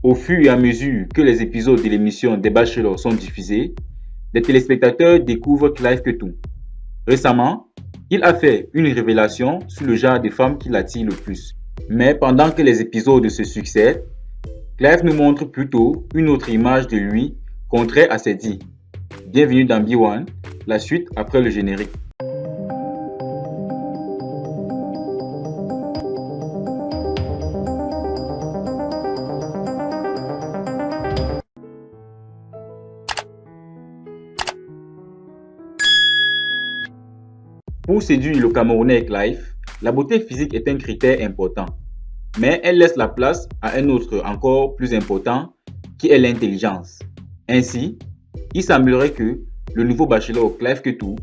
Au fur et à mesure que les épisodes de l'émission des Bachelors sont diffusés, les téléspectateurs découvrent Clive Ketou. Récemment, il a fait une révélation sur le genre de femmes qui l'attire le plus. Mais pendant que les épisodes se succèdent, Clive nous montre plutôt une autre image de lui contraire à ses dits. Bienvenue dans B1, la suite après le générique. Pour séduire le Camerounais Clive, la beauté physique est un critère important. Mais elle laisse la place à un autre encore plus important qui est l'intelligence. Ainsi, il semblerait que le nouveau bachelor Clive Ketou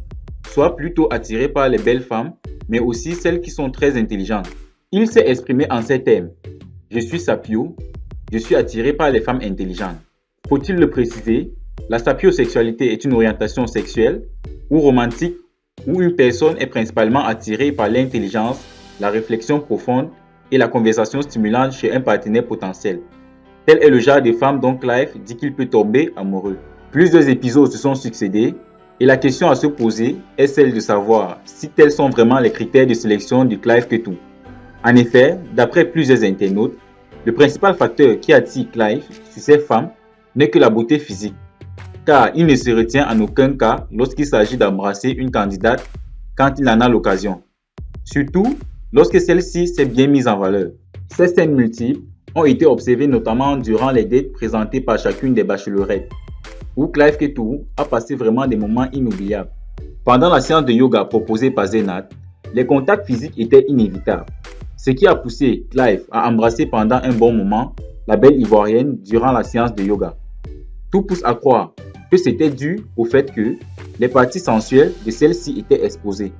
soit plutôt attiré par les belles femmes, mais aussi celles qui sont très intelligentes. Il s'est exprimé en ces termes. Je suis sapio, je suis attiré par les femmes intelligentes. Faut-il le préciser, la sapiosexualité est une orientation sexuelle ou romantique où une personne est principalement attirée par l'intelligence, la réflexion profonde et la conversation stimulante chez un partenaire potentiel. Tel est le genre de femme dont Clive dit qu'il peut tomber amoureux. Plusieurs épisodes se sont succédés et la question à se poser est celle de savoir si tels sont vraiment les critères de sélection de Clive Ketou. En effet, d'après plusieurs internautes, le principal facteur qui attire Clive sur ces femmes n'est que la beauté physique, car il ne se retient en aucun cas lorsqu'il s'agit d'embrasser une candidate quand il en a l'occasion. Surtout lorsque celle-ci s'est bien mise en valeur. Ces scènes multiples ont été observées notamment durant les dates présentées par chacune des bachelorettes, où Clive Ketou a passé vraiment des moments inoubliables. Pendant la séance de yoga proposée par Zenat, les contacts physiques étaient inévitables, ce qui a poussé Clive à embrasser pendant un bon moment la belle ivoirienne durant la séance de yoga. Tout pousse à croire que c'était dû au fait que les parties sensuelles de celle-ci étaient exposées.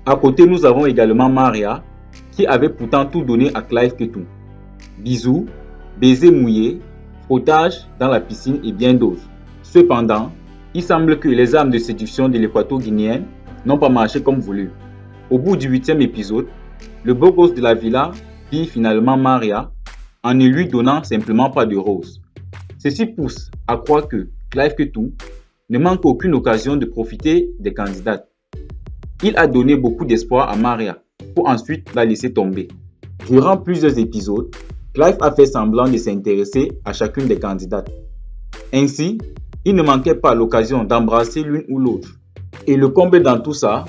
À côté, nous avons également Maria, qui avait pourtant tout donné à Clive Ketou. Bisous, baisers mouillés, frottage dans la piscine et bien d'autres. Cependant, il semble que les armes de séduction de l'équato-guinéenne n'ont pas marché comme voulu. Au bout du 8e épisode, le beau gosse de la villa pille finalement Maria en ne lui donnant simplement pas de rose. Ceci pousse à croire que Clive Ketou ne manque aucune occasion de profiter des candidates. Il a donné beaucoup d'espoir à Maria pour ensuite la laisser tomber. Durant plusieurs épisodes, Clive a fait semblant de s'intéresser à chacune des candidates. Ainsi, il ne manquait pas l'occasion d'embrasser l'une ou l'autre. Et le comble dans tout ça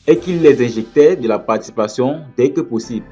est qu'il les injectait de la participation dès que possible.